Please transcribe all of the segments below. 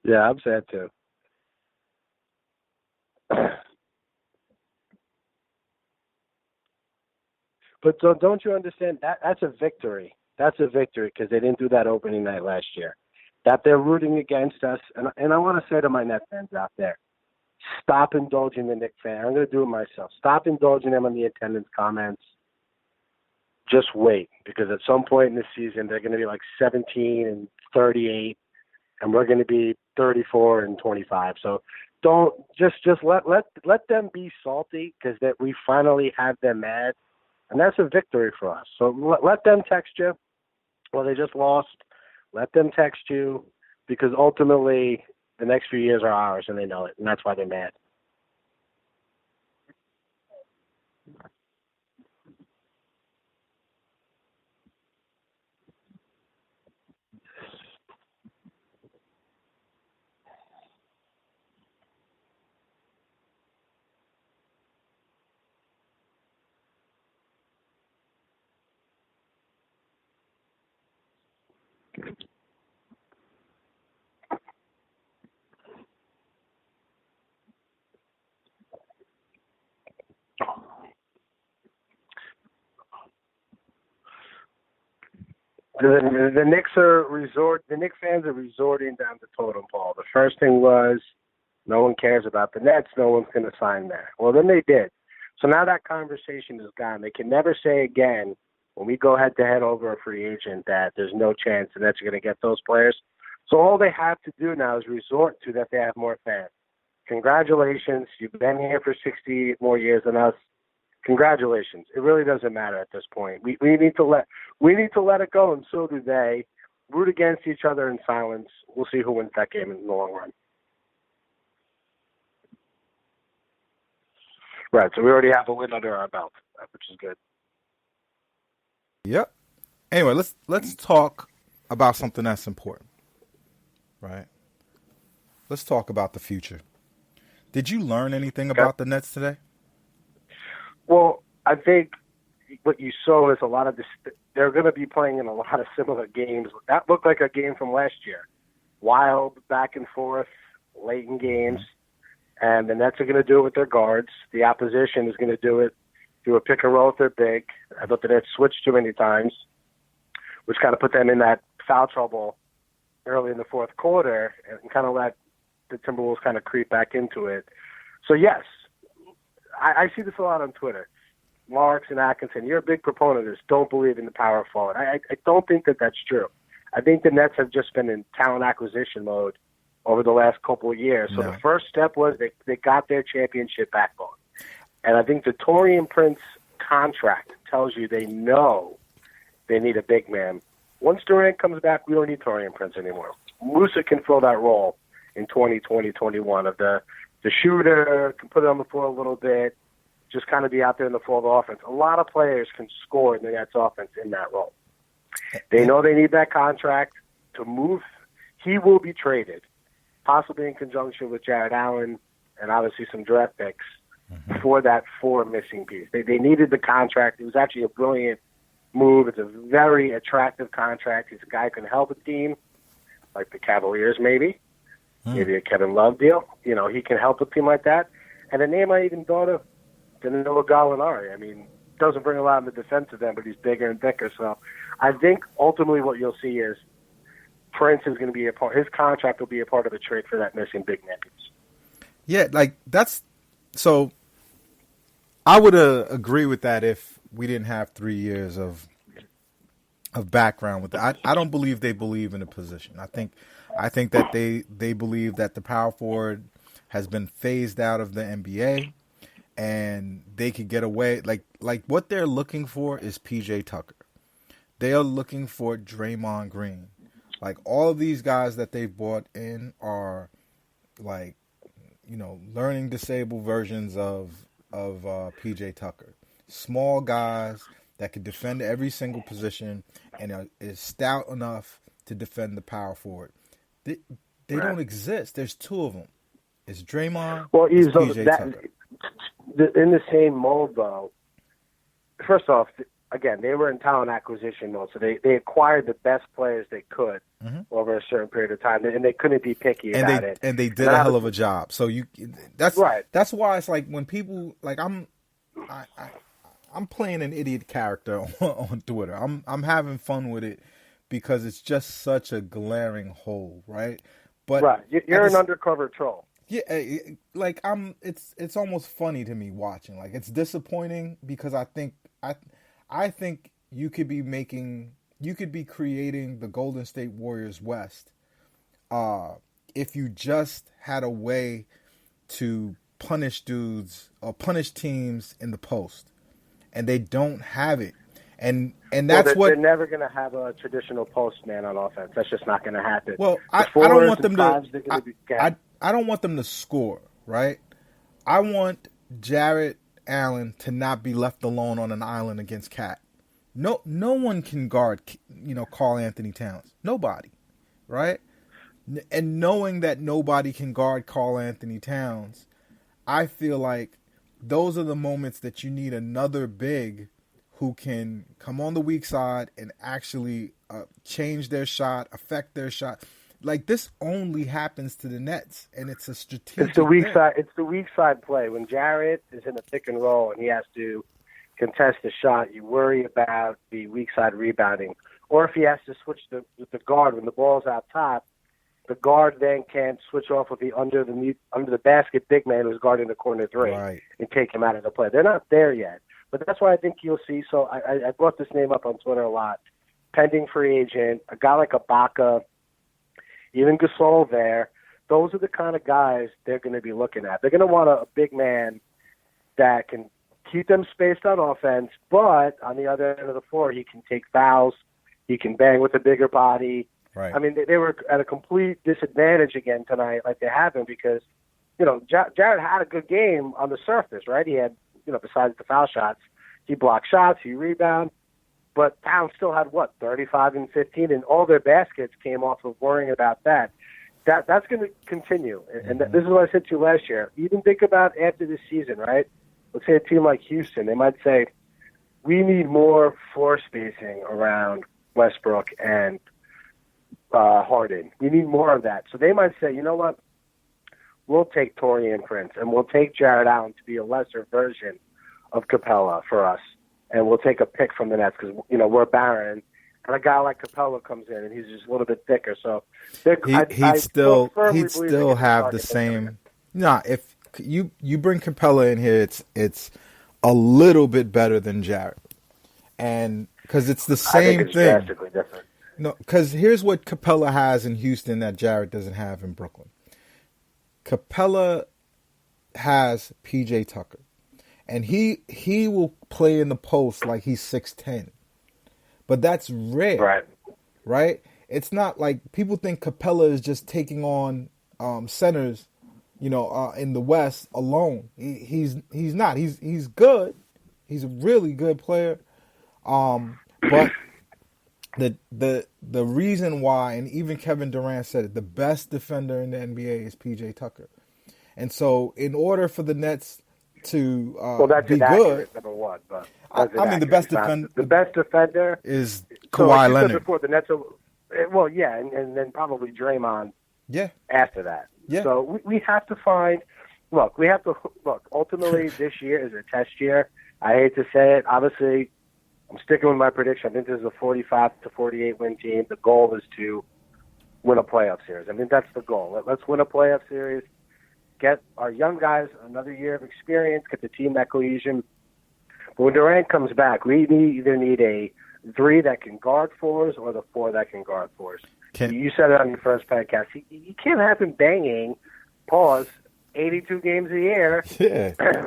Yeah, I'm sad too. But don't you understand that that's a victory? That's a victory because they didn't do that opening night last year. That they're rooting against us, and I want to say to my net fans out there, stop indulging the Knicks fan. I'm going to do it myself. Stop indulging them on the attendance comments. Just wait, because at some point in the season they're going to be like 17 and 38, and we're going to be 34 and 25. So don't just let them be salty because that we finally have them mad, and that's a victory for us. So let them text you. Well, they just lost. Let them text you because ultimately the next few years are ours, and they know it, and that's why they're mad. The Knicks the Knicks fans are resorting down the totem pole. The first thing was no one cares about the Nets, no one's going to sign there. Well, then they did. So now that conversation is gone. They can never say again when we go head to head over a free agent that there's no chance the Nets are going to get those players. So all they have to do now is resort to that they have more fans. Congratulations, you've been here for 60 more years than us. Congratulations. It really doesn't matter at this point. We need to let it go, and so do they. Root against each other in silence. We'll see who wins that game in the long run. Right. So we already have a win under our belt, which is good. Yep. Anyway, let's talk about something that's important, right? Let's talk about the future. Did you learn anything Okay. about the Nets today? Well, I think what you saw is a lot of this. They're going to be playing in a lot of similar games. That looked like a game from last year. Wild, back and forth, late in games. And the Nets are going to do it with their guards. The opposition is going to do a pick and roll if they're big. I thought the Nets switched too many times, which kind of put them in that foul trouble early in the fourth quarter and kind of let the Timberwolves kind of creep back into it. So, yes, I see this a lot on Twitter. Marks and Atkinson, you're a big proponent of this. Don't believe in the power forward. I don't think that that's true. I think the Nets have just been in talent acquisition mode over the last couple of years. So the first step was they got their championship backbone. And I think the Taurean Prince contract tells you they know they need a big man. Once Durant comes back, we don't need Taurean Prince anymore. Musa can fill that role in 2020, 21 of the shooter, can put it on the floor a little bit, just kind of be out there in the flow of the offense. A lot of players can score in the Nets offense in that role. They know they need that contract to move. He will be traded, possibly in conjunction with Jared Allen and obviously some draft picks for that missing piece. They needed the contract. It was actually a brilliant move. It's a very attractive contract. He's a guy who can help a team, like the Cavaliers maybe a Kevin Love deal. You know, he can help a team like that. And a name I even thought of, Danilo Gallinari. I mean, doesn't bring a lot in the defensive end, but he's bigger and thicker. So I think ultimately what you'll see is Prince is going to be his contract will be a part of the trade for that missing big man piece. Yeah, so I would agree with that if we didn't have 3 years of background with that. I don't believe they believe in the position. I think that they believe that the power forward has been phased out of the NBA and they could get away. Like what they're looking for is PJ Tucker. They are looking for Draymond Green. Like all of these guys that they've brought in are like, learning disabled versions of PJ Tucker. Small guys that can defend every single position and is stout enough to defend the power forward. They don't exist. There's two of them. It's Draymond. Well, it's PJ Tucker. In the same mold, though. First off, again, they were in talent acquisition mode, so they acquired the best players they could over a certain period of time, and they couldn't be picky about it. And they did a hell of a job. So that's right. That's why it's like when people like I'm playing an idiot character on Twitter. I'm having fun with it because it's just such a glaring hole, right? But right, you're an undercover troll. Yeah, like it's almost funny to me watching. Like it's disappointing because I think you could be creating the Golden State Warriors West, if you just had a way to punish dudes or punish teams in the post, and they don't have it. And that's they're never going to have a traditional post man on offense. That's just not going to happen. Well, I don't want them to. I don't want them to score, right? I want Jarrett Allen to not be left alone on an island against Cat. No one can guard, Karl Anthony Towns. Nobody, right? And knowing that nobody can guard Karl Anthony Towns, I feel like those are the moments that you need another big who can come on the weak side and actually change their shot, affect their shot. Like this only happens to the Nets, and it's a strategic. It's the weak side. It's the weak side play when Jarrett is in a pick and roll and he has to contest the shot. You worry about the weak side rebounding, or if he has to switch the guard when the ball's out top, the guard then can't switch off with the under the basket big man who's guarding the corner three and take him out of the play. They're not there yet, but that's why I think you'll see. So I brought this name up on Twitter a lot. Pending free agent, a guy like Ibaka. Even Gasol there, those are the kind of guys they're going to be looking at. They're going to want a big man that can keep them spaced on offense, but on the other end of the floor, he can take fouls, he can bang with a bigger body. Right. I mean, they were at a complete disadvantage again tonight, like they have been, because, Jarrett had a good game on the surface, right? He had, besides the foul shots, he blocked shots, he rebounded. But Towns still had, 35 and 15, and all their baskets came off of worrying about that. That's going to continue. And this is what I said to you last year. Even think about after this season, right? Let's say a team like Houston, they might say, we need more floor spacing around Westbrook and Harden. We need more of that. So they might say, you know what? We'll take Taurean Prince, and we'll take Jarrett Allen to be a lesser version of Capella for us. And we'll take a pick from the Nets because, we're barren. And a guy like Capella comes in, and he's just a little bit thicker. So he'd still have the same. Nah, if you bring Capella in here, it's a little bit better than Jarrett, and because it's the same thing. Drastically different. No, because here's what Capella has in Houston that Jarrett doesn't have in Brooklyn. Capella has P.J. Tucker. And he will play in the post like he's 6'10", but that's rare, right? It's not like people think Capella is just taking on centers, in the West alone. He's not. He's good. He's a really good player. But the reason why, and even Kevin Durant said it, the best defender in the NBA is P.J. Tucker, and so in order for the Nets to that's be good. Number one, but I mean the best defender is Kawhi Leonard. Before the Nets, and then probably Draymond. Yeah. After that, yeah. So we have to find. Ultimately, this year is a test year. I hate to say it. Obviously, I'm sticking with my prediction. I think this is a 45 to 48 win team. The goal is to win a playoff series. I think that's the goal. Let's win a playoff series. Get our young guys another year of experience, get the team that cohesion. But when Durant comes back, we either need a 3 that can guard 4s or the 4 that can guard 4s. You said it on your first podcast. You can't have him banging, 82 games a year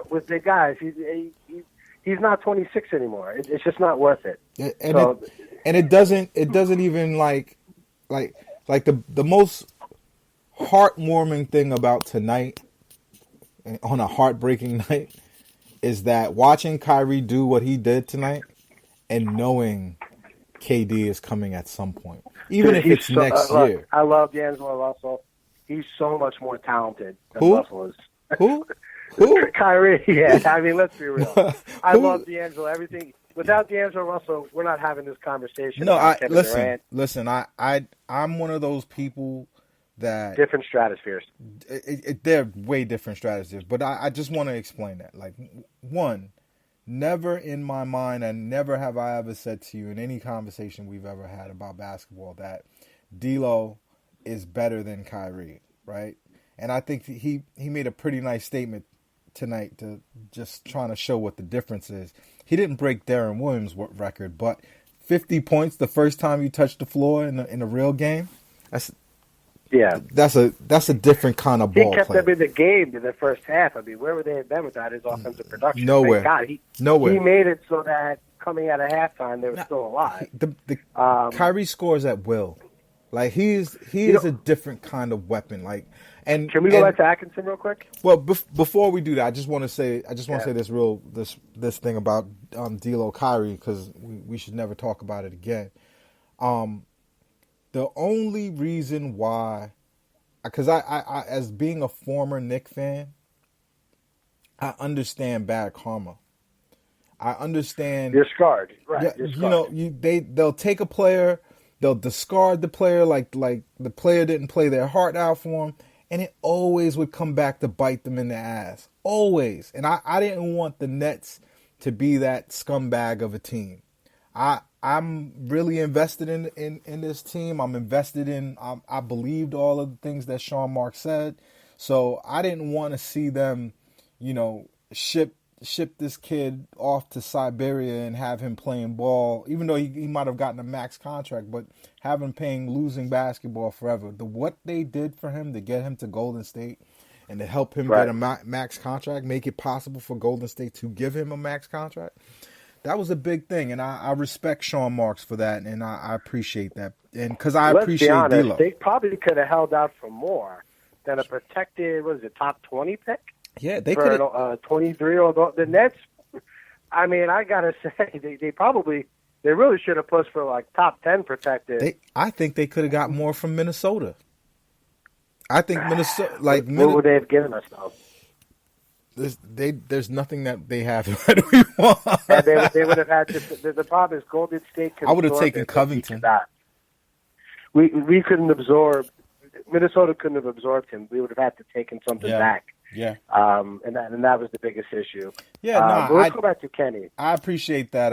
with the guys. He's not 26 anymore. It's just not worth it. And it doesn't even like the most heartwarming thing about tonight, on a heartbreaking night, is that watching Kyrie do what he did tonight and knowing KD is coming at some point, even if it's next year. I love D'Angelo Russell. He's so much more talented than Russell is. Who? Kyrie, yeah. I mean, let's be real. I love D'Angelo. Everything. without D'Angelo Russell, we're not having this conversation. No, about Kevin Durant. listen. I'm one of those people that Different stratospheres. they're way different strategies. But I just want to explain that. Like, one, never in my mind, and never have I ever said to you in any conversation we've ever had about basketball that D'Lo is better than Kyrie, right? And I think he made a pretty nice statement tonight to just trying to show what the difference is. He didn't break Darren Williams' record, but 50 points the first time you touch the floor in a real game. That's a different kind of ball He kept player. them in the game in the first half. I mean, where would they have been without his offensive production? Nowhere. Thank God, Nowhere. He made it so that coming out of halftime, they were still alive. Kyrie scores at will. Like he is a different kind of weapon. Like, and can we go back to Atkinson real quick? Well, before we do that, I just want to say this thing about D'Lo Kyrie, because we should never talk about it again. The only reason why, because I as being a former Knick fan, I understand bad karma. I understand you're scarred, right? Yeah, you're scarred. They'll take a player. They'll discard the player like the player didn't play their heart out for him, and it always would come back to bite them in the ass. Always. And I didn't want the Nets to be that scumbag of a team. I'm really invested in this team. I'm invested in I believed all of the things that Sean Marks said. So I didn't want to see them, ship this kid off to Siberia and have him playing ball, even though he might have gotten a max contract, but have him playing losing basketball forever. What they did for him to get him to Golden State and to help him get a max contract, make it possible for Golden State to give him a max contract, that was a big thing. And I respect Sean Marks for that, and I appreciate that. And because I appreciate D'Lo. They probably could have held out for more than a protected, top 20 pick? Yeah, they could have 23. Or the Nets. I mean, I gotta say, they really should have pushed for like top 10 protected. I think they could have got more from Minnesota. I think Minnesota, what would they have given us though? There's nothing that they have that we want. And they would have had to. The problem is Golden State. I would have taken Covington. We couldn't absorb. Minnesota couldn't have absorbed him. We would have had to take him something back. Yeah. And that was the biggest issue. Yeah. But let's go back to Kenny. I appreciate that.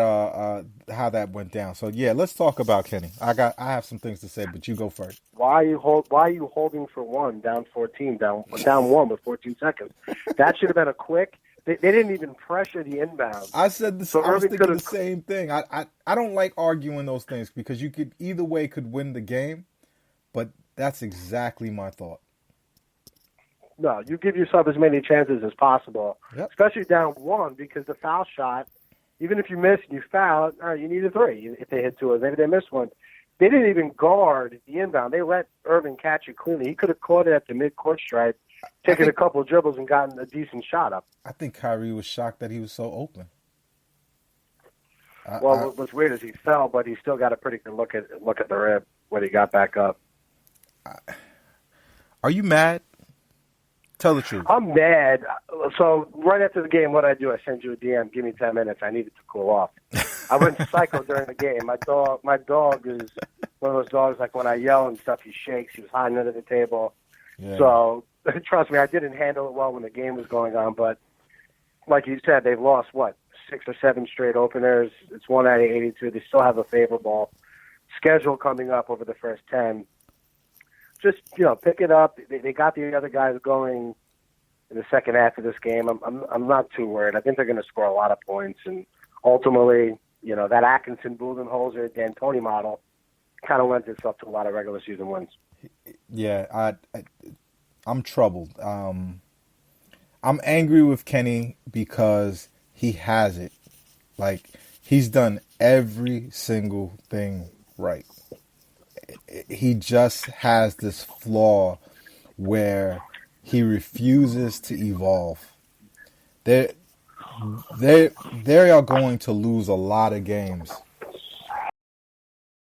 How that went down. So yeah, let's talk about Kenny. I have some things to say, but you go first. Why are you holding for one down 14 down one with 14 seconds? That should have been a quick. They didn't even pressure the inbound. I said this. So I was thinking the same thing. I don't like arguing those things because you could either way could win the game, but that's exactly my thought. No, you give yourself as many chances as possible, especially down one, because the foul shot, even if you miss and you foul, you need a three if they hit two or maybe they miss one. They didn't even guard the inbound. They let Irving catch it cleanly. He could have caught it at the mid-court stripe, taken a couple of dribbles and gotten a decent shot up. I think Kyrie was shocked that he was so open. What's weird is he fell, but he still got a pretty good look at the rim when he got back up. Are you mad? Tell the truth. I'm mad. So right after the game, what I do, I send you a DM. Give me 10 minutes. I needed to cool off. I went psycho during the game. My dog is one of those dogs, like when I yell and stuff, he shakes. He was hiding under the table. Yeah. So trust me, I didn't handle it well when the game was going on. But like you said, they've lost, 6 or 7 straight openers. It's 1 out of 82. They still have a favorable schedule coming up over the first 10. Just, pick it up. They got the other guys going in the second half of this game. I'm not too worried. I think they're going to score a lot of points. And ultimately, that Atkinson, Budenholzer, D'Antoni model kind of lends itself to a lot of regular season wins. Yeah, I'm troubled. I'm angry with Kenny because he has it. Like, he's done every single thing right. He just has this flaw where he refuses to evolve. They are going to lose a lot of games